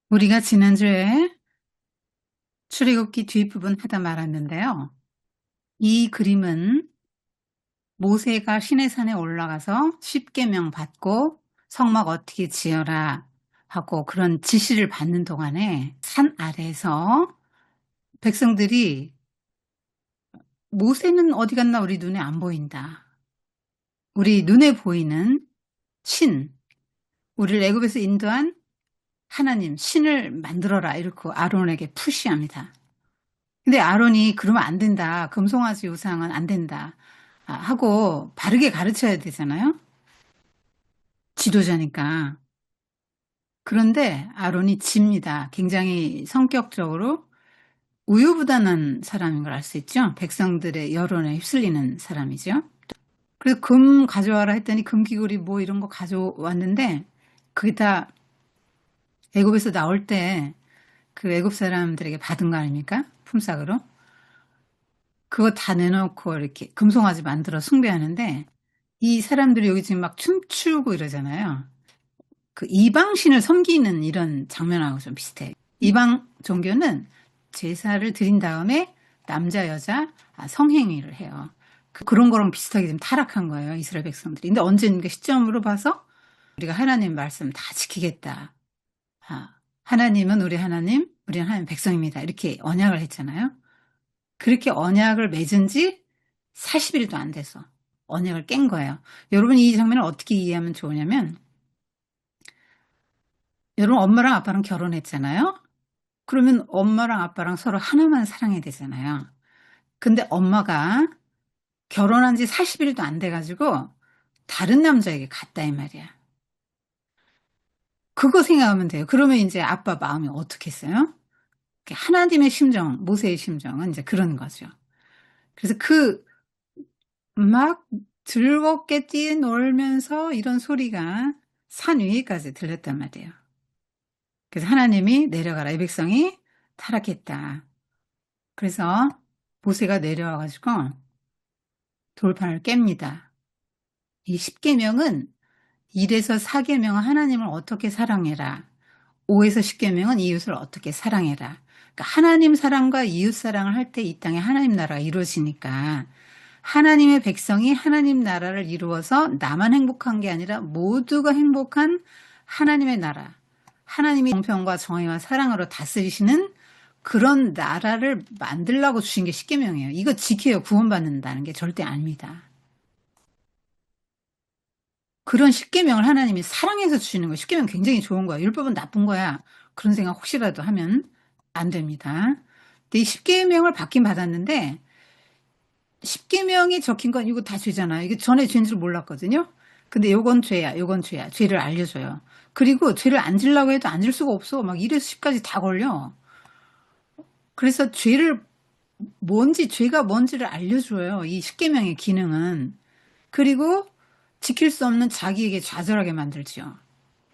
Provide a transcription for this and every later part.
우리가 지난주에 출애굽기 뒷부분 하다 말았는데요. 이 그림은 모세가 시내산에 올라가서 십계명 받고 성막 어떻게 지어라 하고 그런 지시를 받는 동안에 산 아래에서 백성들이 모세는 어디 갔나 우리 눈에 안 보인다. 우리 눈에 보이는 신, 우리를 애굽에서 인도한 하나님, 신을 만들어라 이렇게 아론에게 푸시합니다. 근데 아론이 그러면 안 된다. 금송아지 우상은 안 된다. 하고 바르게 가르쳐야 되잖아요. 지도자니까. 그런데 아론이 집니다. 굉장히 성격적으로 우유부단한 사람인 걸 알 수 있죠. 백성들의 여론에 휩쓸리는 사람이죠. 그래서 금 가져와라 했더니 금귀걸이 뭐 이런 거 가져왔는데 그게 다 애굽에서 나올 때 그 애굽 사람들에게 받은 거 아닙니까? 품삯으로. 그거 다 내놓고 이렇게 금송아지 만들어 숭배하는데 이 사람들이 여기 지금 막 춤추고 이러잖아요. 그 이방신을 섬기는 이런 장면하고 좀 비슷해요. 이방 종교는 제사를 드린 다음에 남자 여자 성행위를 해요. 그런 거랑 비슷하게 좀 타락한 거예요. 이스라엘 백성들이. 근데 언젠가 시점으로 봐서 우리가 하나님 말씀 다 지키겠다. 하나님은 우리 하나님, 우리는 하나님 백성입니다. 이렇게 언약을 했잖아요. 그렇게 언약을 맺은 지 40일도 안 돼서 언약을 깬 거예요. 여러분 이 장면을 어떻게 이해하면 좋으냐면 여러분 엄마랑 아빠랑 결혼했잖아요. 그러면 엄마랑 아빠랑 서로 하나만 사랑해야 되잖아요. 근데 엄마가 결혼한 지 40일도 안 돼가지고 다른 남자에게 갔다 이 말이야. 그거 생각하면 돼요. 그러면 이제 아빠 마음이 어떻겠어요? 하나님의 심정, 모세의 심정은 이제 그런 거죠. 그래서 막 즐겁게 뛰놀면서 이런 소리가 산 위에까지 들렸단 말이에요. 그래서 하나님이 내려가라. 이 백성이 타락했다. 그래서 모세가 내려와가지고 돌판을 깹니다. 이 10계명은 1에서 4계명은 하나님을 어떻게 사랑해라. 5에서 10계명은 이웃을 어떻게 사랑해라. 그러니까 하나님 사랑과 이웃 사랑을 할 때 이 땅에 하나님 나라가 이루어지니까 하나님의 백성이 하나님 나라를 이루어서 나만 행복한 게 아니라 모두가 행복한 하나님의 나라, 하나님이 공평과 정의와 사랑으로 다스리시는 그런 나라를 만들라고 주신 게 십계명이에요. 이거 지켜야 구원받는다는 게 절대 아닙니다. 그런 십계명을 하나님이 사랑해서 주시는 거예요. 십계명 굉장히 좋은 거야. 율법은 나쁜 거야. 그런 생각 혹시라도 하면 안 됩니다. 근데 이 십계명을 받긴 받았는데 십계명이 적힌 건 이거 다 죄잖아요. 이게 전에 죄인 줄 몰랐거든요. 근데 요건 죄야, 요건 죄야. 죄를 알려줘요. 그리고 죄를 안 지려고 해도 안 질 수가 없어. 막 1에서 10까지 다 걸려. 그래서 죄가 뭔지를 알려줘요. 이 십계명의 기능은. 그리고 지킬 수 없는 자기에게 좌절하게 만들죠.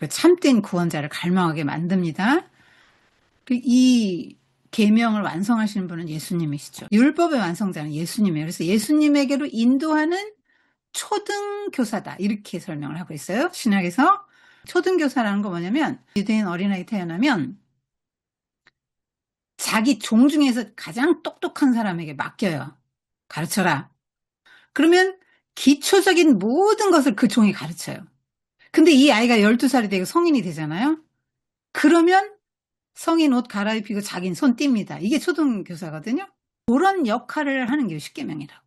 참된 구원자를 갈망하게 만듭니다. 이 계명을 완성하시는 분은 예수님이시죠. 율법의 완성자는 예수님이에요. 그래서 예수님에게로 인도하는 초등교사다 이렇게 설명을 하고 있어요. 신약에서 초등교사라는 거 뭐냐면 유대인 어린아이 태어나면 자기 종 중에서 가장 똑똑한 사람에게 맡겨요. 가르쳐라. 그러면 기초적인 모든 것을 그 종이 가르쳐요. 근데 이 아이가 12살이 되고 성인이 되잖아요. 그러면 성인 옷 갈아입히고 자기는 손 띱니다. 이게 초등교사거든요. 그런 역할을 하는 게 십계명이라고.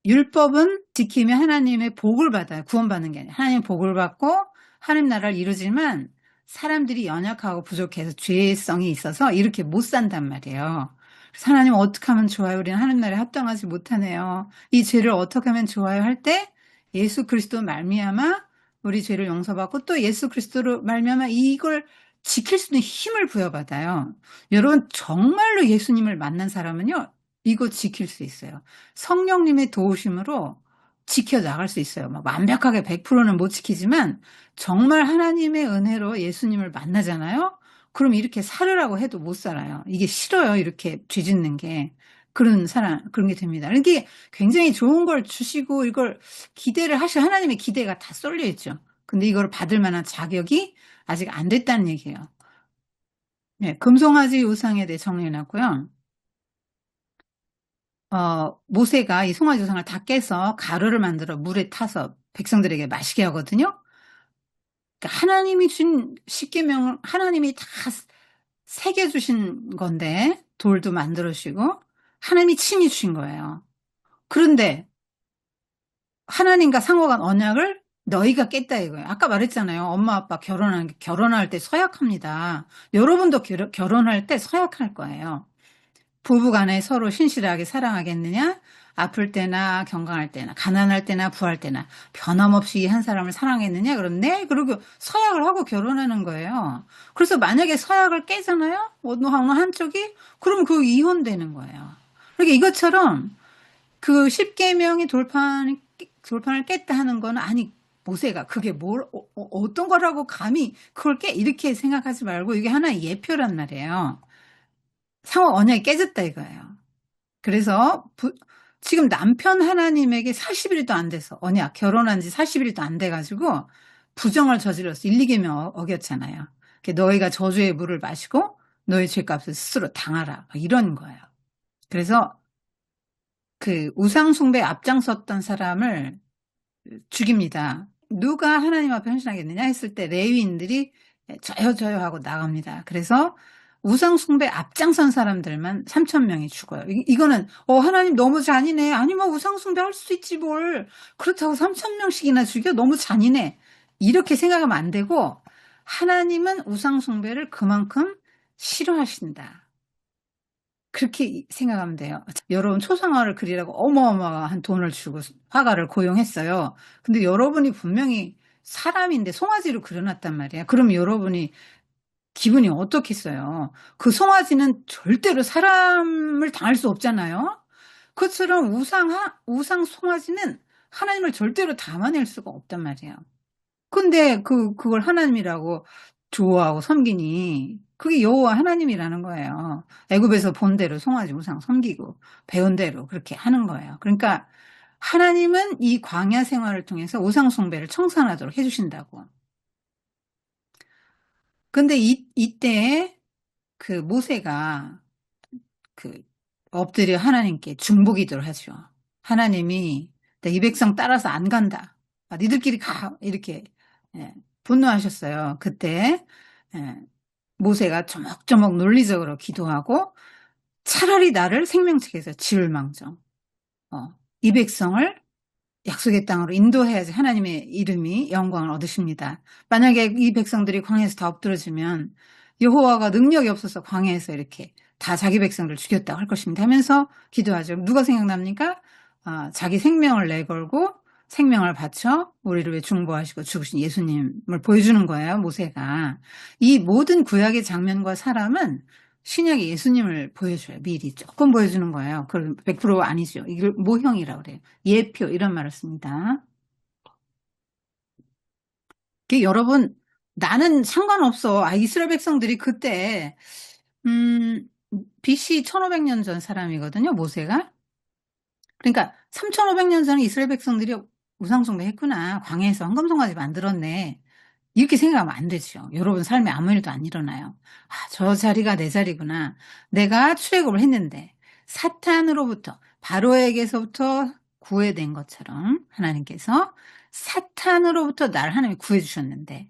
율법은 지키면 하나님의 복을 받아요. 구원받는 게 아니라. 하나님의 복을 받고 하나님 나라를 이루지만 사람들이 연약하고 부족해서 죄성이 있어서 이렇게 못 산단 말이에요. 그래서 하나님 어떻게 하면 좋아요? 우리는 하나님 나라에 합당하지 못하네요. 이 죄를 어떻게 하면 좋아요? 할 때 예수 그리스도 말미암아 우리 죄를 용서받고 또 예수 그리스도로 말미암아 이걸 지킬 수 있는 힘을 부여받아요. 여러분 정말로 예수님을 만난 사람은요. 이거 지킬 수 있어요. 성령님의 도우심으로 지켜나갈 수 있어요. 막 완벽하게 100%는 못 지키지만 정말 하나님의 은혜로 예수님을 만나잖아요. 그럼 이렇게 살으라고 해도 못 살아요. 이게 싫어요. 이렇게 죄 짓는 게. 그런 게 됩니다. 이게 굉장히 좋은 걸 주시고 이걸 기대를 하나님의 기대가 다 쏠려 있죠. 근데 이걸 받을 만한 자격이 아직 안 됐다는 얘기예요. 네, 금송아지 우상에 대해 정리해놨고요. 모세가 이 송아지 우상을 다 깨서 가루를 만들어 물에 타서 백성들에게 마시게 하거든요. 그러니까 하나님이 준 십계명을 하나님이 다 새겨주신 건데, 돌도 만들어주시고 하나님이 친히 주신 거예요. 그런데 하나님과 상호간 언약을 너희가 깼다 이거예요. 아까 말했잖아요. 엄마 아빠 결혼할 때 서약합니다. 여러분도 결혼할 때 서약할 거예요. 부부간에 서로 신실하게 사랑하겠느냐? 아플 때나 건강할 때나 가난할 때나 부할 때나 변함없이 이 한 사람을 사랑했느냐? 그런데 그리고 서약을 하고 결혼하는 거예요. 그래서 만약에 서약을 깨잖아요. 어느 한쪽이 그럼 그 이혼되는 거예요. 그러니까 이것처럼 그 십계명이 돌판을 깼다 하는 거는 아니 모세가 그게 어떤 거라고 감히 그걸 이렇게 생각하지 말고 이게 하나의 예표란 말이에요. 상호 언약이 깨졌다 이거예요. 그래서 지금 남편 하나님에게 40일도 안 돼서 언약 결혼한 지 40일도 안 돼가지고 부정을 저질러서 1, 2계명 어겼잖아요. 너희가 저주의 물을 마시고 너희 죄값을 스스로 당하라 이런 거예요. 그래서 그 우상 숭배에 앞장섰던 사람을 죽입니다. 누가 하나님 앞에 헌신하겠느냐 했을 때 레위인들이 저요 하고 나갑니다. 그래서 우상 숭배 앞장선 사람들만 3,000명이 죽어요. 이거는 하나님 너무 잔인해. 아니 뭐 우상 숭배 할 수 있지 뭘. 그렇다고 3,000명씩이나 죽여? 너무 잔인해. 이렇게 생각하면 안 되고 하나님은 우상 숭배를 그만큼 싫어하신다. 그렇게 생각하면 돼요. 여러분 초상화를 그리라고 어마어마한 돈을 주고 화가를 고용했어요. 근데 여러분이 분명히 사람인데 송아지로 그려놨단 말이에요. 그럼 여러분이 기분이 어떻겠어요? 그 송아지는 절대로 사람을 당할 수 없잖아요. 그것처럼 우상 송아지는 하나님을 절대로 담아낼 수가 없단 말이에요. 근데 그걸 하나님이라고 좋아하고 섬기니 그게 여호와 하나님이라는 거예요. 애굽에서 본 대로 송아지 우상 섬기고 배운 대로 그렇게 하는 거예요. 그러니까 하나님은 이 광야 생활을 통해서 우상 숭배를 청산하도록 해주신다고. 근데 이때 그 모세가 그 엎드려 하나님께 중보기도를 하죠. 하나님이 이 백성 따라서 안 간다. 니들끼리 가 이렇게 예, 분노하셨어요. 그때 예, 모세가 조목조목 논리적으로 기도하고 차라리 나를 생명책에서 지을 망정 이 백성을 약속의 땅으로 인도해야지 하나님의 이름이 영광을 얻으십니다. 만약에 이 백성들이 광야에서 다 엎드러지면 여호와가 능력이 없어서 광야에서 이렇게 다 자기 백성들 죽였다고 할 것입니다 하면서 기도하죠. 누가 생각납니까? 자기 생명을 내걸고 생명을 바쳐 우리를 위해 중보하시고 죽으신 예수님을 보여주는 거예요. 모세가. 이 모든 구약의 장면과 사람은 신약의 예수님을 보여줘요. 미리 조금 보여주는 거예요. 그럼 100% 아니죠. 이걸 모형이라고 그래요. 예표 이런 말을 씁니다. 여러분 나는 상관없어. 이스라엘 백성들이 그때 BC 1500년 전 사람이거든요. 모세가. 그러니까 3500년 전에 이스라엘 백성들이 우상숭배 했구나. 광야에서 황금송아지 만들었네. 이렇게 생각하면 안 되죠. 여러분 삶에 아무 일도 안 일어나요. 저 자리가 내 자리구나. 내가 출애굽을 했는데 사탄으로부터 바로에게서부터 구해된 것처럼 하나님께서 사탄으로부터 나를 하나님이 구해주셨는데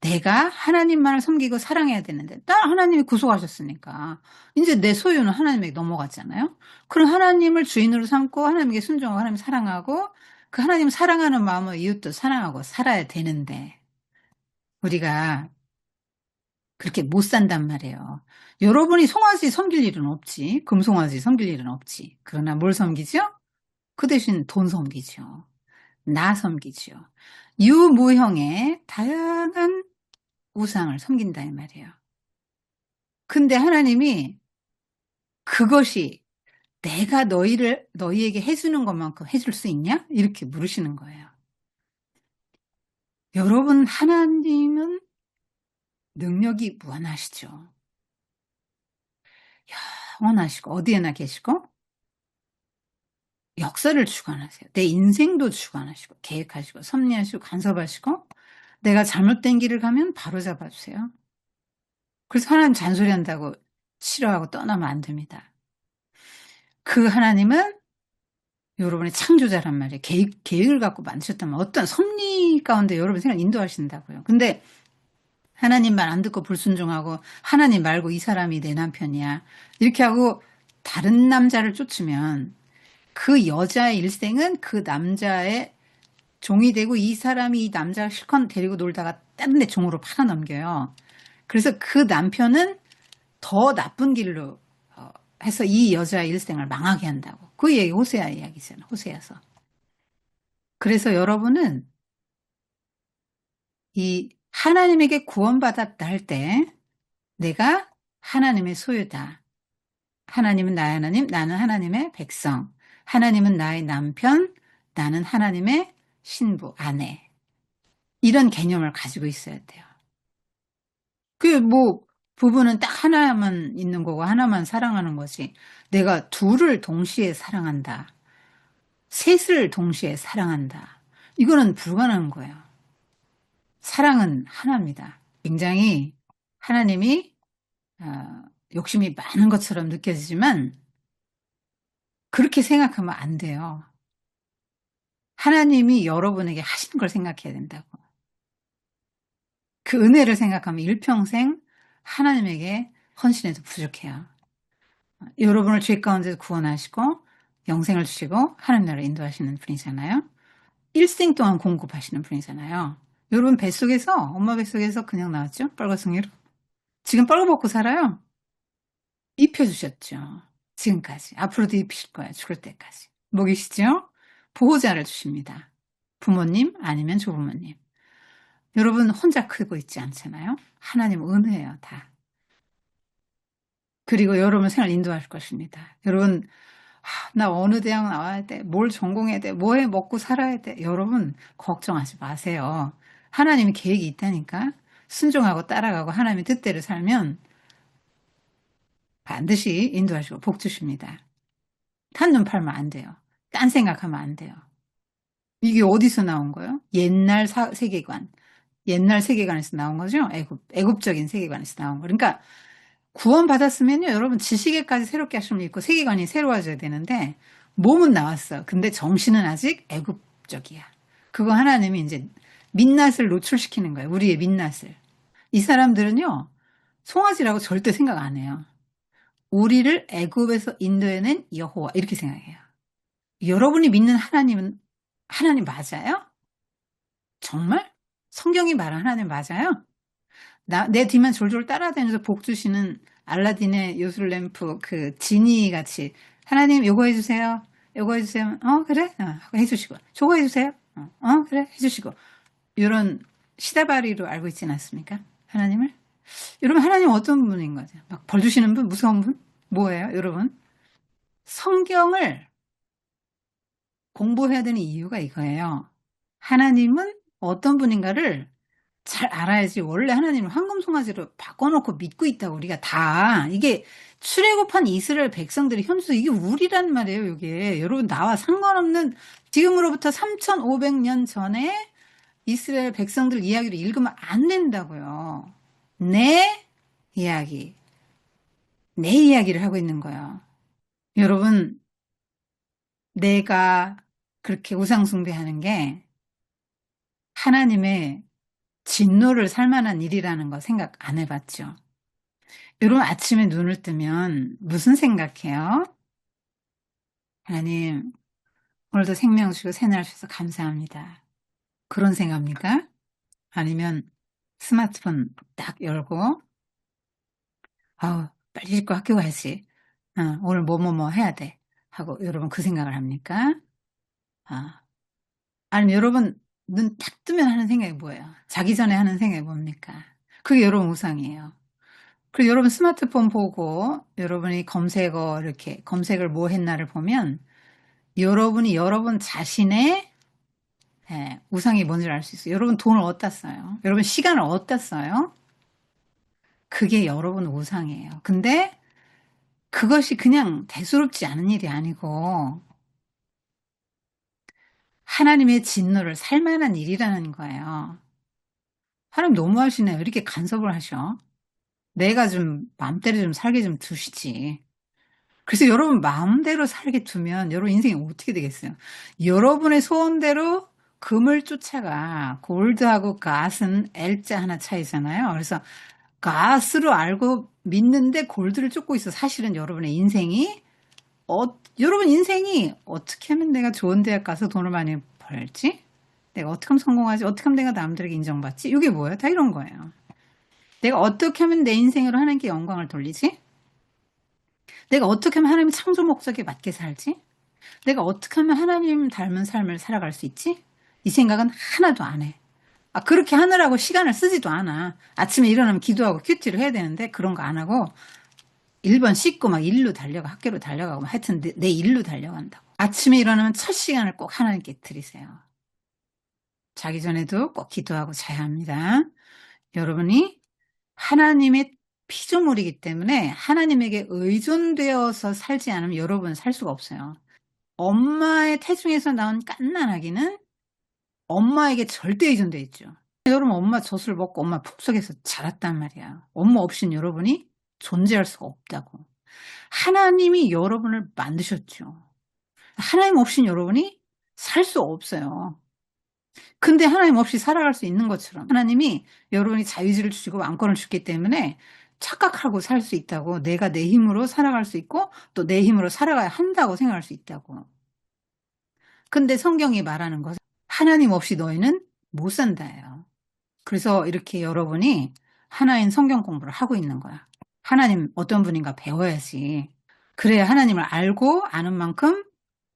내가 하나님만을 섬기고 사랑해야 되는데 나 하나님이 구속하셨으니까 이제 내 소유는 하나님에게 넘어갔잖아요. 그럼 하나님을 주인으로 삼고 하나님께 순종하고 하나님 사랑하고 그 하나님 사랑하는 마음으로 이웃도 사랑하고 살아야 되는데 우리가 그렇게 못 산단 말이에요. 여러분이 송아지 섬길 일은 없지. 금송아지 섬길 일은 없지. 그러나 뭘 섬기죠? 그 대신 돈 섬기죠. 나 섬기죠. 유무형의 다양한 우상을 섬긴다 이 말이에요. 근데 하나님이 그것이 내가 너희에게 해주는 것만큼 해줄 수 있냐? 이렇게 물으시는 거예요. 여러분 하나님은 능력이 무한하시죠. 영원하시고 어디에나 계시고 역사를 주관하세요. 내 인생도 주관하시고 계획하시고 섭리하시고 간섭하시고 내가 잘못된 길을 가면 바로 잡아주세요. 그래서 하나님 잔소리한다고 싫어하고 떠나면 안 됩니다. 그 하나님은 여러분의 창조자란 말이에요. 계획을 갖고 만드셨다면 어떤 섭리 가운데 여러분 생활 인도하신다고요. 근데 하나님 말 안 듣고 불순종하고 하나님 말고 이 사람이 내 남편이야. 이렇게 하고 다른 남자를 쫓으면 그 여자의 일생은 그 남자의 종이 되고 이 사람이 이 남자를 실컷 데리고 놀다가 다른 데 종으로 팔아넘겨요. 그래서 그 남편은 더 나쁜 길로 해서 이 여자의 일생을 망하게 한다고. 그 얘기 호세아 이야기잖아. 호세아서. 그래서 여러분은 이 하나님에게 구원받았다 할 때 내가 하나님의 소유다. 하나님은 나의 하나님, 나는 하나님의 백성. 하나님은 나의 남편, 나는 하나님의 신부, 아내. 이런 개념을 가지고 있어야 돼요. 그 뭐 부부는 딱 하나만 있는 거고 하나만 사랑하는 거지. 내가 둘을 동시에 사랑한다. 셋을 동시에 사랑한다. 이거는 불가능한 거예요. 사랑은 하나입니다. 굉장히 하나님이 욕심이 많은 것처럼 느껴지지만 그렇게 생각하면 안 돼요. 하나님이 여러분에게 하신 걸 생각해야 된다고. 그 은혜를 생각하면 일평생 하나님에게 헌신해도 부족해요. 여러분을 죄 가운데서 구원하시고 영생을 주시고 하나님 나라를 인도하시는 분이잖아요. 일생 동안 공급하시는 분이잖아요. 여러분 뱃속에서 엄마 뱃속에서 그냥 나왔죠? 빨간송이로. 지금 빨가벗고 살아요. 입혀주셨죠. 지금까지. 앞으로도 입히실 거예요. 죽을 때까지. 먹이시죠? 보호자를 주십니다. 부모님 아니면 조부모님. 여러분 혼자 크고 있지 않잖아요. 하나님 은혜예요. 다. 그리고 여러분 생활 인도할 것입니다. 여러분 나 어느 대학 나와야 돼? 뭘 전공해야 돼? 뭐해 먹고 살아야 돼? 여러분 걱정하지 마세요. 하나님이 계획이 있다니까. 순종하고 따라가고 하나님의 뜻대로 살면 반드시 인도하시고 복 주십니다. 한눈 팔면 안 돼요. 딴 생각하면 안 돼요. 이게 어디서 나온 거예요? 옛날 세계관. 옛날 세계관에서 나온 거죠? 애굽적인 세계관에서 나온 거. 그러니까 구원받았으면요, 여러분 지식에까지 새롭게 하시면 있고 세계관이 새로워져야 되는데 몸은 나왔어. 근데 정신은 아직 애굽적이야. 그거 하나님이 이제 민낯을 노출시키는 거예요. 우리의 민낯을. 이 사람들은요, 송아지라고 절대 생각 안 해요. 우리를 애굽에서 인도해낸 여호와 이렇게 생각해요. 여러분이 믿는 하나님은 하나님 맞아요? 정말? 성경이 말한 하나님 맞아요? 내 뒤만 졸졸 따라다니면서 복 주시는 알라딘의 요술램프 그 지니 같이 하나님 요거 해주세요. 요거 해주세요. 그래? 해주시고 저거 해주세요. 그래? 해주시고 이런 시다바리로 알고 있지는 않습니까? 하나님을? 여러분 하나님 어떤 분인 거죠? 막 벌 주시는 분? 무서운 분? 뭐예요? 여러분 성경을 공부해야 되는 이유가 이거예요. 하나님은 어떤 분인가를 잘 알아야지. 원래 하나님은 황금 송아지로 바꿔놓고 믿고 있다고 우리가 다. 이게 출애굽한 이스라엘 백성들이 현수 이게 우리란 말이에요. 이게 여러분 나와 상관없는 지금으로부터 3,500년 전에 이스라엘 백성들 이야기를 읽으면 안 된다고요. 내 이야기, 내 이야기를 하고 있는 거예요. 여러분 내가 그렇게 우상숭배하는 게 하나님의 진노를 살 만한 일이라는 거 생각 안 해봤죠? 여러분 아침에 눈을 뜨면 무슨 생각해요? 하나님, 오늘도 생명 주시고 새날 주셔서 감사합니다. 그런 생각입니까? 아니면 스마트폰 딱 열고, 아우, 빨리 씻고 학교 가야지. 오늘 뭐 해야 돼. 하고 여러분 그 생각을 합니까? 아, 아니면 여러분 눈 딱 뜨면 하는 생각이 뭐예요? 자기 전에 하는 생각이 뭡니까? 그게 여러분 우상이에요. 그리고 여러분 스마트폰 보고 여러분이 이렇게 검색을 뭐 했나를 보면 여러분이 여러분 자신의 우상이 뭔지를 알 수 있어요. 여러분 돈을 어디다 써요? 여러분 시간을 어디다 써요? 그게 여러분 우상이에요. 근데 그것이 그냥 대수롭지 않은 일이 아니고 하나님의 진노를 살 만한 일이라는 거예요. 하나님 너무하시네요. 이렇게 간섭을 하셔. 내가 좀 마음대로 좀 살게 좀 두시지. 그래서 여러분 마음대로 살게 두면 여러분 인생이 어떻게 되겠어요? 여러분의 소원대로 금을 쫓아가. 골드하고 갓은 L자 하나 차이잖아요. 그래서 갓으로 알고 믿는데 골드를 쫓고 있어. 사실은 여러분의 인생이 여러분 인생이 어떻게 하면 내가 좋은 대학 가서 돈을 많이 벌지? 내가 어떻게 하면 성공하지? 어떻게 하면 내가 남들에게 인정받지? 이게 뭐예요? 다 이런 거예요. 내가 어떻게 하면 내 인생으로 하나님께 영광을 돌리지? 내가 어떻게 하면 하나님 창조 목적에 맞게 살지? 내가 어떻게 하면 하나님 닮은 삶을 살아갈 수 있지? 이 생각은 하나도 안 해. 그렇게 하느라고 시간을 쓰지도 않아. 아침에 일어나면 기도하고 큐티를 해야 되는데 그런 거 안 하고 1번 씻고 막 일로 달려가 학교로 달려가고 하여튼 내 일로 달려간다고. 아침에 일어나면 첫 시간을 꼭 하나님께 드리세요. 자기 전에도 꼭 기도하고 자야 합니다. 여러분이 하나님의 피조물이기 때문에 하나님에게 의존되어서 살지 않으면 여러분은 살 수가 없어요. 엄마의 태중에서 나온 갓난아기는 엄마에게 절대 의존돼 있죠. 여러분 엄마 젖을 먹고 엄마 품속에서 자랐단 말이야. 엄마 없인 여러분이 존재할 수가 없다고. 하나님이 여러분을 만드셨죠. 하나님 없인 여러분이 살 수 없어요. 근데 하나님 없이 살아갈 수 있는 것처럼 하나님이 여러분이 자유지를 주시고 왕권을 주기 때문에 착각하고 살 수 있다고. 내가 내 힘으로 살아갈 수 있고 또 내 힘으로 살아가야 한다고 생각할 수 있다고. 근데 성경이 말하는 것은 하나님 없이 너희는 못 산다예요. 그래서 이렇게 여러분이 하나인 성경 공부를 하고 있는 거야. 하나님 어떤 분인가 배워야지. 그래야 하나님을 알고 아는 만큼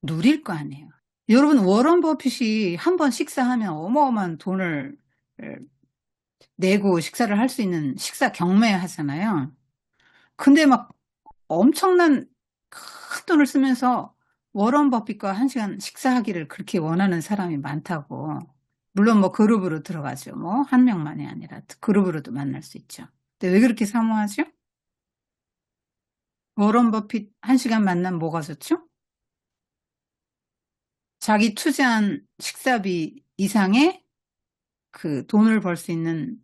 누릴 거 아니에요. 여러분 워런 버핏이 한 번 식사하면 어마어마한 돈을 내고 식사를 할 수 있는 식사 경매 하잖아요. 근데 막 엄청난 큰 돈을 쓰면서 워런 버핏과 1시간 식사하기를 그렇게 원하는 사람이 많다고. 물론 뭐 그룹으로 들어가죠. 뭐 한 명만이 아니라 그룹으로도 만날 수 있죠. 근데 왜 그렇게 사모하죠? 워런 버핏 1시간 만나면 뭐가 좋죠? 자기 투자한 식사비 이상의 그 돈을 벌 수 있는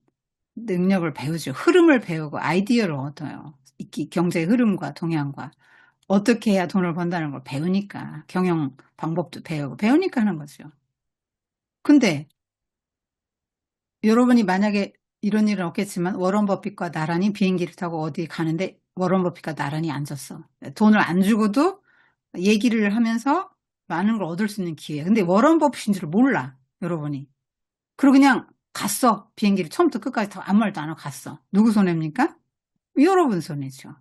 능력을 배우죠. 흐름을 배우고 아이디어를 얻어요. 이 경제의 흐름과 동향과 어떻게 해야 돈을 번다는 걸 배우니까 경영 방법도 배우고 배우니까 하는 거죠. 근데 여러분이 만약에 이런 일은 없겠지만 워런 버핏과 나란히 비행기를 타고 어디 가는데 워런 버핏과 나란히 앉았어. 돈을 안 주고도 얘기를 하면서 많은 걸 얻을 수 있는 기회. 근데 워런 버핏인 줄 몰라, 여러분이. 그리고 그냥 갔어. 비행기를 처음부터 끝까지 타고 아무 말도 안 하고 갔어. 누구 손해입니까? 여러분 손해죠.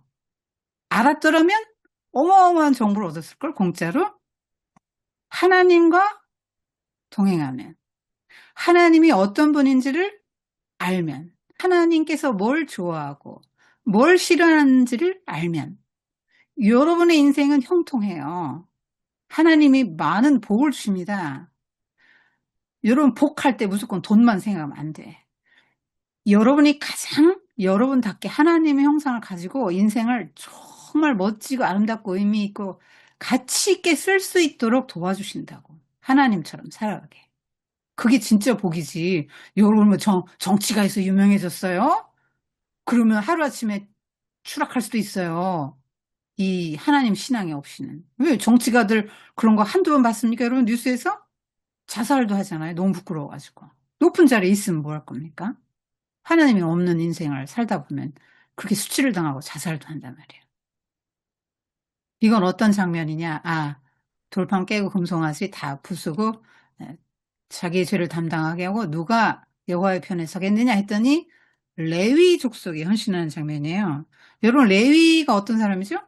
알았더라면 어마어마한 정보를 얻었을걸, 공짜로? 하나님과 동행하면. 하나님이 어떤 분인지를 알면. 하나님께서 뭘 좋아하고 뭘 싫어하는지를 알면. 여러분의 인생은 형통해요. 하나님이 많은 복을 주십니다. 여러분 복할 때 무조건 돈만 생각하면 안 돼. 여러분이 가장 여러분답게 하나님의 형상을 가지고 인생을 정말 멋지고 아름답고 의미 있고 가치 있게 쓸 수 있도록 도와주신다고. 하나님처럼 살아가게. 그게 진짜 복이지. 여러분 뭐 정치가에서 유명해졌어요? 그러면 하루아침에 추락할 수도 있어요. 이 하나님 신앙이 없이는. 왜 정치가들 그런 거 한두 번 봤습니까? 여러분 뉴스에서? 자살도 하잖아요. 너무 부끄러워가지고. 높은 자리에 있으면 뭐 할 겁니까? 하나님이 없는 인생을 살다 보면 그렇게 수치를 당하고 자살도 한단 말이에요. 이건 어떤 장면이냐? 돌판 깨고 금송아지 다 부수고 자기의 죄를 담당하게 하고 누가 여호와의 편에 서겠느냐 했더니 레위 족속이 헌신하는 장면이에요. 여러분 레위가 어떤 사람이죠?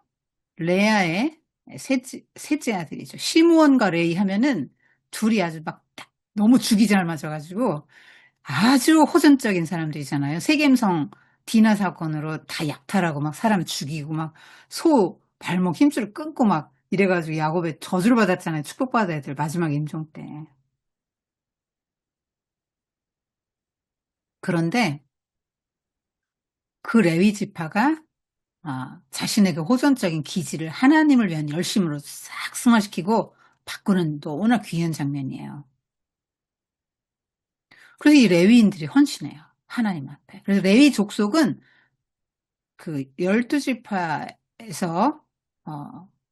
레아의 셋째 아들이죠. 시므온과 레위 하면은 둘이 아주 막 너무 죽이 잘 맞아가지고 아주 호전적인 사람들이잖아요. 세겜성 디나 사건으로 다 약탈하고 막 사람 죽이고 막 소 발목 힘줄 끊고 막 이래가지고 야곱의 저주를 받았잖아요. 축복받아야 될 마지막 임종 때. 그런데 그 레위 지파가 자신의 그 호전적인 기질을 하나님을 위한 열심으로 싹 승화시키고 바꾸는 또 워낙 귀한 장면이에요. 그래서 이 레위인들이 헌신해요. 하나님 앞에. 그래서 레위 족속은 그 12지파에서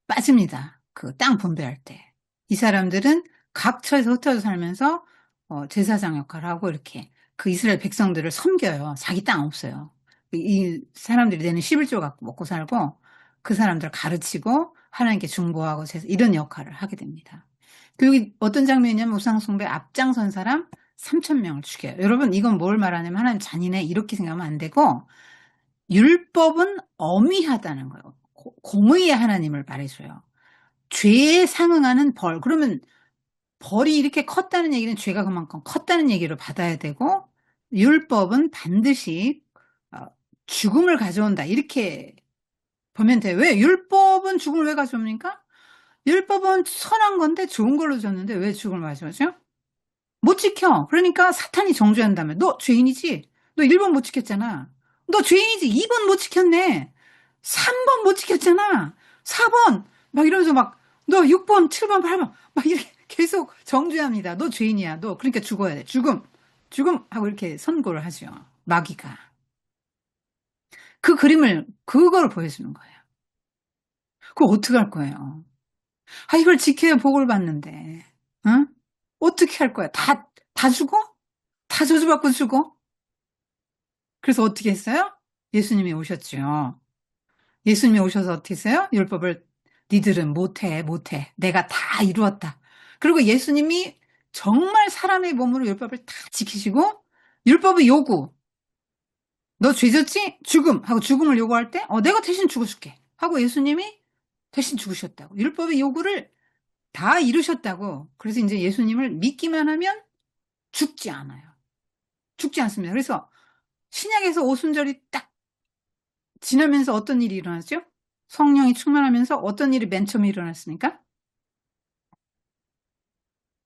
빠집니다. 그 땅 분배할 때. 이 사람들은 각처에서 흩어져 살면서 제사장 역할을 하고 이렇게 그 이스라엘 백성들을 섬겨요. 자기 땅 없어요. 이 사람들이 내는 11조 갖고 먹고 살고 그 사람들을 가르치고 하나님께 중보하고 이런 역할을 하게 됩니다. 그리고 어떤 장면이냐면 우상숭배 앞장선 사람 3,000명을 죽여요. 여러분 이건 뭘 말하냐면 하나님 잔인해 이렇게 생각하면 안 되고 율법은 엄위하다는 거예요. 공의의 하나님을 말해줘요. 죄에 상응하는 벌. 그러면 벌이 이렇게 컸다는 얘기는 죄가 그만큼 컸다는 얘기로 받아야 되고 율법은 반드시 죽음을 가져온다. 이렇게 보면 돼요. 왜? 율법은 죽음을 왜 가져옵니까? 율법은 선한 건데 좋은 걸로 줬는데 왜 죽음을 가져오죠? 못 지켜. 그러니까 사탄이 정죄한다며. 너 죄인이지? 너 1번 못 지켰잖아. 너 죄인이지? 2번 못 지켰네. 3번 못 지켰잖아. 4번. 막 이러면서 막, 너 6번, 7번, 8번. 막 이렇게 계속 정죄합니다. 너 죄인이야. 너. 그러니까 죽어야 돼. 죽음. 죽음. 하고 이렇게 선고를 하죠. 마귀가. 그 그림을, 그거를 보여주는 거예요. 그거 어떻게 할 거예요? 아, 이걸 지켜야 복을 받는데. 응? 어떻게 할 거야? 다 죽어? 다 저주받고 죽어? 그래서 어떻게 했어요? 예수님이 오셨죠. 예수님이 오셔서 어떻게 했어요? 율법을 니들은 못해. 내가 다 이루었다. 그리고 예수님이 정말 사람의 몸으로 율법을 다 지키시고 율법의 요구. 너 죄졌지? 죽음. 하고 죽음을 요구할 때 내가 대신 죽어줄게. 하고 예수님이 대신 죽으셨다고. 율법의 요구를 다 이루셨다고. 그래서 이제 예수님을 믿기만 하면 죽지 않아요. 죽지 않습니다. 그래서 신약에서 오순절이 딱 지나면서 어떤 일이 일어났죠? 성령이 충만하면서 어떤 일이 맨 처음에 일어났습니까?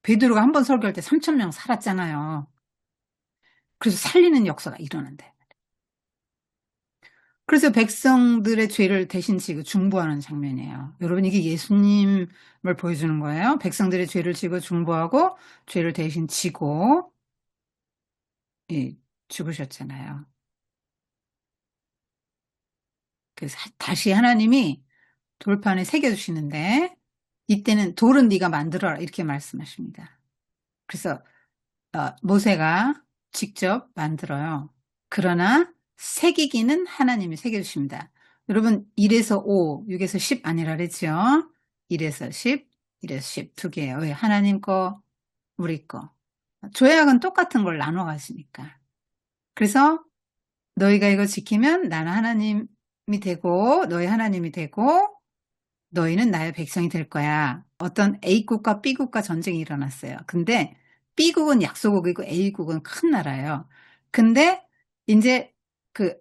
베드로가 한 번 설교할 때 3,000명 살았잖아요. 그래서 살리는 역사가 일어난대. 그래서 백성들의 죄를 대신 지고 중보하는 장면이에요. 여러분 이게 예수님을 보여주는 거예요. 백성들의 죄를 지고 중보하고 죄를 대신 지고 죽으셨잖아요. 그래서 다시 하나님이 돌판에 새겨주시는데 이때는 돌은 네가 만들어라 이렇게 말씀하십니다. 그래서 모세가 직접 만들어요. 그러나 새기기는 하나님이 새겨주십니다. 여러분 1에서 5, 6에서 10 아니라 그랬죠? 1에서 10, 1에서 10 두 개예요. 왜? 하나님 거, 우리 거. 조약은 똑같은 걸 나눠 가시니까. 그래서 너희가 이거 지키면 나는 하나님이 되고 너희 하나님이 되고 너희는 나의 백성이 될 거야. 어떤 A국과 B국과 전쟁이 일어났어요. 근데 B국은 약소국이고 A국은 큰 나라예요. 근데 이제 그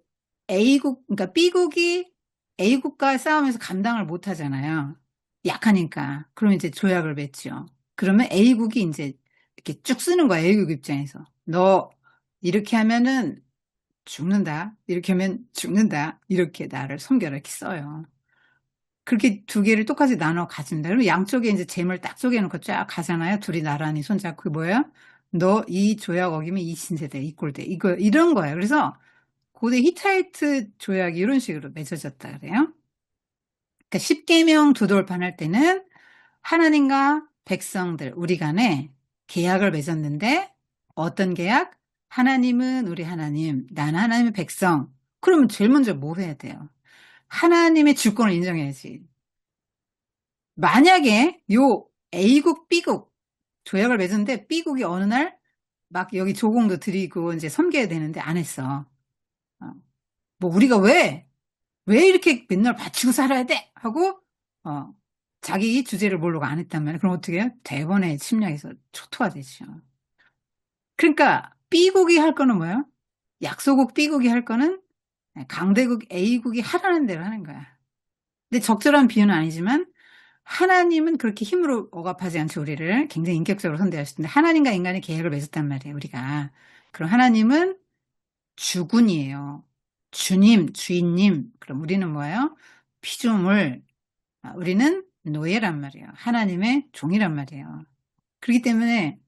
A국, 그러니까 B국이 A국과 싸우면서 감당을 못 하잖아요. 약하니까. 그럼 이제 조약을 맺죠. 그러면 A국이 이제 이렇게 쭉 쓰는 거야. A국 입장에서. 너 이렇게 하면은 죽는다. 이렇게 하면 죽는다. 이렇게 나를 섬겨라. 이렇게 써요. 그렇게 두 개를 똑같이 나눠 가진다. 그러면 양쪽에 이제 잼을 딱 쪼개놓고 쫙 가잖아요. 둘이 나란히 손잡고. 그게 뭐예요? 너 이 조약 어기면 이 신세대, 이 꼴대. 이런 거예요. 그래서 고대 히타이트 조약이 이런 식으로 맺어졌다 그래요. 그러니까 10계명 두 돌판 할 때는 하나님과 백성들, 우리 간에 계약을 맺었는데 어떤 계약? 하나님은 우리 하나님, 나는 하나님의 백성. 그러면 제일 먼저 뭐 해야 돼요? 하나님의 주권을 인정해야지. 만약에 요 A국, B국 조약을 맺었는데 B국이 어느 날 막 여기 조공도 드리고 이제 섬겨야 되는데 안 했어. 뭐 우리가 왜 이렇게 맨날 바치고 살아야 돼? 하고 자기 주제를 모르고 안 했단 말이야. 그럼 어떻게 해요? 대번에 침략해서 초토화 되죠. 그러니까 B국이 할 거는 뭐예요? 약소국 B국이 할 거는 강대국 A국이 하라는 대로 하는 거야. 근데 적절한 비유는 아니지만 하나님은 그렇게 힘으로 억압하지 않죠, 우리를. 굉장히 인격적으로 선대하시는데 하나님과 인간의 계약을 맺었단 말이에요, 우리가. 그럼 하나님은 주군이에요. 주님, 주인님. 그럼 우리는 뭐예요? 피조물. 우리는 노예란 말이에요. 하나님의 종이란 말이에요. 그렇기 때문에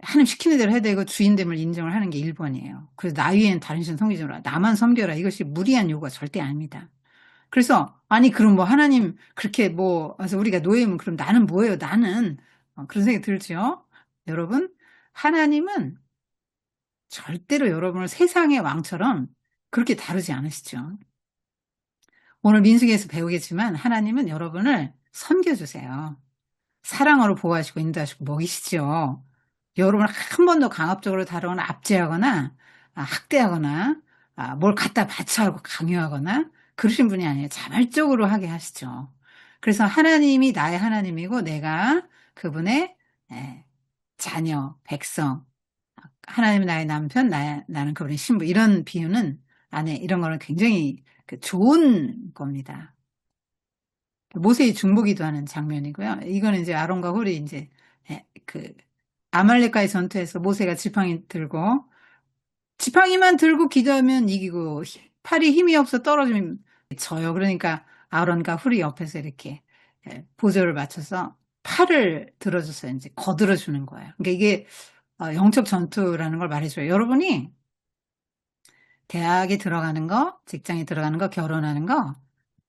하나님 시키는 대로 해야 되고 주인됨을 인정을 하는 게 1번이에요. 그래서 나 위엔 다른 신 섬기지 마라. 나만 섬겨라. 이것이 무리한 요구가 절대 아닙니다. 그래서 아니 그럼 뭐 하나님 그렇게 뭐 그래서 우리가 노예면 그럼 나는 뭐예요? 나는 그런 생각이 들죠. 여러분 하나님은 절대로 여러분을 세상의 왕처럼 그렇게 다루지 않으시죠. 오늘 민수기에서 배우겠지만 하나님은 여러분을 섬겨주세요. 사랑으로 보호하시고 인도하시고 먹이시죠. 여러분을 한 번도 강압적으로 다루거나 압제하거나 학대하거나 뭘 갖다 바쳐하고 강요하거나 그러신 분이 아니에요. 자발적으로 하게 하시죠. 그래서 하나님이 나의 하나님이고 내가 그분의 자녀, 백성, 하나님이 나의 남편, 나는 그분의 신부 이런 비유는 아내 이런 거는 굉장히 좋은 겁니다. 모세의 중보기도 하는 장면이고요. 이거는 이제 아론과 홀이 이제 그 아말렉과의 전투에서 모세가 지팡이 들고 지팡이만 들고 기도하면 이기고 팔이 힘이 없어 떨어지면 져요. 그러니까 아론과 홀이 옆에서 이렇게 보조를 맞춰서 팔을 들어줘서 이제 거들어 주는 거예요. 그러니까 이게 영적 전투라는 걸 말해줘요. 여러분이 대학에 들어가는 거, 직장에 들어가는 거, 결혼하는 거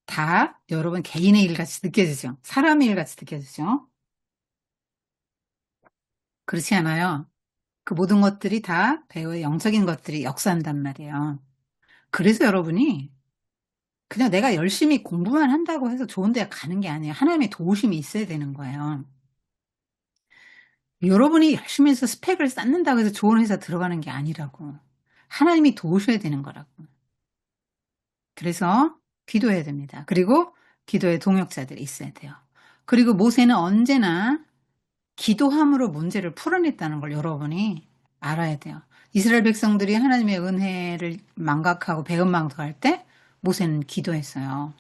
다 여러분 개인의 일 같이 느껴지죠. 사람의 일 같이 느껴지죠. 그렇지 않아요. 그 모든 것들이 다 배우의 영적인 것들이 역사한단 말이에요. 그래서 여러분이 그냥 내가 열심히 공부만 한다고 해서 좋은 데 가는 게 아니에요. 하나님의 도우심이 있어야 되는 거예요. 여러분이 열심히 해서 스펙을 쌓는다고 해서 좋은 회사 들어가는 게 아니라고. 하나님이 도우셔야 되는 거라고. 그래서 기도해야 됩니다. 그리고 기도의 동역자들이 있어야 돼요. 그리고 모세는 언제나 기도함으로 문제를 풀어냈다는 걸 여러분이 알아야 돼요. 이스라엘 백성들이 하나님의 은혜를 망각하고 배은망덕할 때 모세는 기도했어요.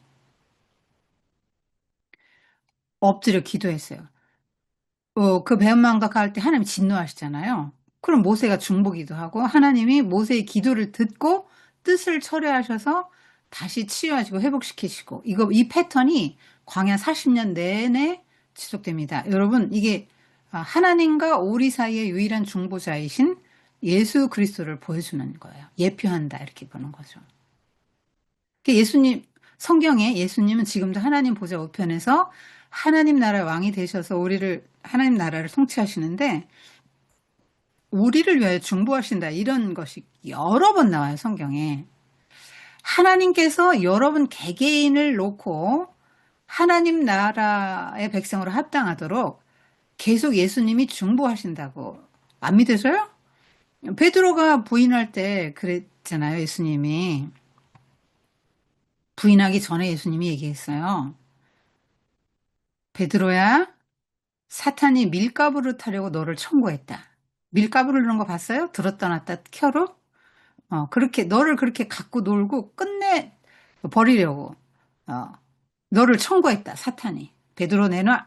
엎드려 기도했어요. 그 배은망덕할 때 하나님 진노하시잖아요. 그럼 모세가 중보기도 하고 하나님이 모세의 기도를 듣고 뜻을 철회하셔서 다시 치유하시고 회복시키시고 이 패턴이 광야 40년 내내 지속됩니다. 여러분 이게 하나님과 우리 사이의 유일한 중보자이신 예수 그리스도를 보여주는 거예요. 예표한다 이렇게 보는 거죠. 예수님 성경에 예수님은 지금도 하나님 보좌 우편에서 하나님 나라 왕이 되셔서 우리를 하나님 나라를 통치하시는데 우리를 위하여 중보하신다 이런 것이 여러 번 나와요. 성경에. 하나님께서 여러분 개개인을 놓고 하나님 나라의 백성으로 합당하도록 계속 예수님이 중보하신다고 안 믿으세요? 베드로가 부인할 때 그랬잖아요. 예수님이. 부인하기 전에 예수님이 얘기했어요. 베드로야, 사탄이 밀가부를 타려고 너를 청구했다. 밀가부를 넣은 거 봤어요? 들었다 놨다 켜로? 그렇게 너를 그렇게 갖고 놀고 끝내 버리려고 너를 청구했다. 사탄이. 베드로 내놔.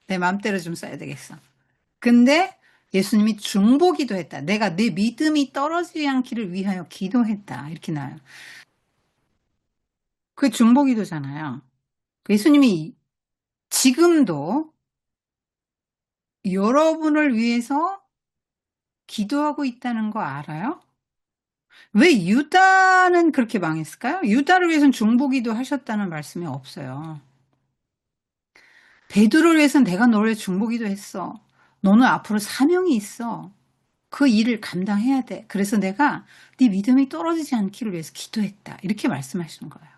내 맘대로 좀 써야 되겠어. 근데 예수님이 중보기도 했다. 내가 내 믿음이 떨어지지 않기를 위하여 기도했다. 이렇게 나와요. 그게 중보기도잖아요. 예수님이 지금도 여러분을 위해서 기도하고 있다는 거 알아요? 왜 유다는 그렇게 망했을까요? 유다를 위해서는 중보기도 하셨다는 말씀이 없어요. 베드로를 위해서는 내가 너를 위해 중보기도 했어. 너는 앞으로 사명이 있어. 그 일을 감당해야 돼. 그래서 내가 네 믿음이 떨어지지 않기를 위해서 기도했다. 이렇게 말씀하시는 거예요.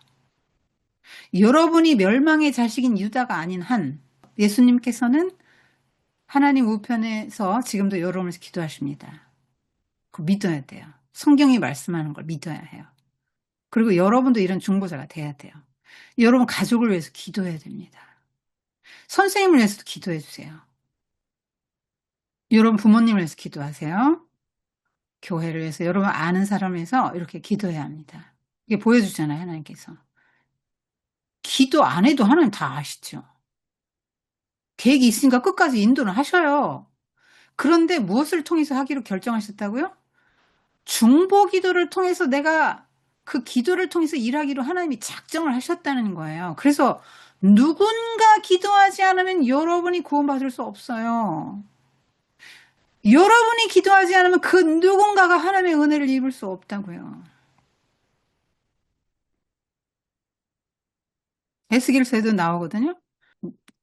여러분이 멸망의 자식인 유다가 아닌 한 예수님께서는 하나님 우편에서 지금도 여러분을 기도하십니다. 그거 믿어야 돼요. 성경이 말씀하는 걸 믿어야 해요. 그리고 여러분도 이런 중보자가 돼야 돼요. 여러분 가족을 위해서 기도해야 됩니다. 선생님을 위해서도 기도해 주세요. 여러분 부모님을 위해서 기도하세요. 교회를 위해서 여러분 아는 사람을 위해서 이렇게 기도해야 합니다. 이게 보여주잖아요. 하나님께서. 기도 안 해도 하나님 다 아시죠. 계획이 있으니까 끝까지 인도는 하셔요. 그런데 무엇을 통해서 하기로 결정하셨다고요? 중보 기도를 통해서 내가 그 기도를 통해서 일하기로 하나님이 작정을 하셨다는 거예요. 그래서 누군가 기도하지 않으면 여러분이 구원받을 수 없어요. 여러분이 기도하지 않으면 그 누군가가 하나님의 은혜를 입을 수 없다고요. 에스겔서에도 나오거든요.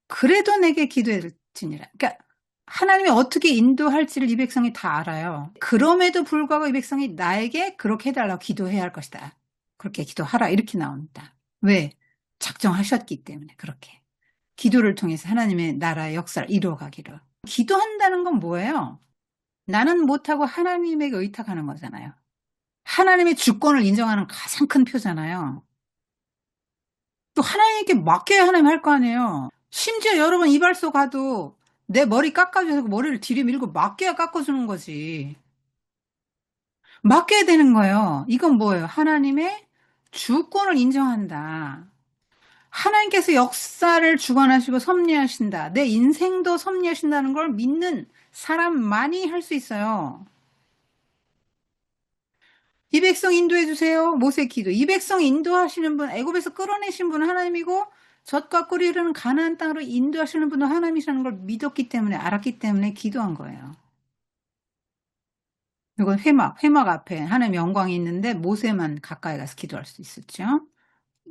그래도 내게 기도할지니라. 그러니까 하나님이 어떻게 인도할지를 이 백성이 다 알아요. 그럼에도 불구하고 이 백성이 나에게 그렇게 해달라고 기도해야 할 것이다. 그렇게 기도하라 이렇게 나옵니다. 왜? 작정하셨기 때문에 그렇게. 기도를 통해서 하나님의 나라의 역사를 이루어가기를. 기도한다는 건 뭐예요? 나는 못하고 하나님에게 의탁하는 거잖아요. 하나님의 주권을 인정하는 가장 큰 표잖아요. 또 하나님께 맡겨야 하나님 할 거 아니에요. 심지어 여러분 이발소 가도 내 머리 깎아줘서 머리를 들이밀고 맡겨야 깎아주는 거지. 맡겨야 되는 거예요. 이건 뭐예요? 하나님의 주권을 인정한다. 하나님께서 역사를 주관하시고 섭리하신다. 내 인생도 섭리하신다는 걸 믿는 사람만이 할 수 있어요. 이 백성 인도해 주세요. 모세 기도. 이 백성 인도하시는 분, 애굽에서 끌어내신 분은 하나님이고 젖과 꿀이 흐르는 가나안 땅으로 인도하시는 분은 하나님이라는 걸 믿었기 때문에 알았기 때문에 기도한 거예요. 이건 회막 앞에 하나님 영광이 있는데 모세만 가까이 가서 기도할 수 있었죠.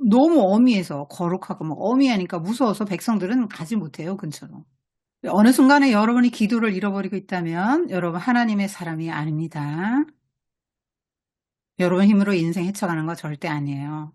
너무 어미해서 거룩하고 막 어미하니까 무서워서 백성들은 가지 못해요, 근처로. 어느 순간에 여러분이 기도를 잃어버리고 있다면 여러분 하나님의 사람이 아닙니다. 여러분 힘으로 인생 헤쳐가는 거 절대 아니에요.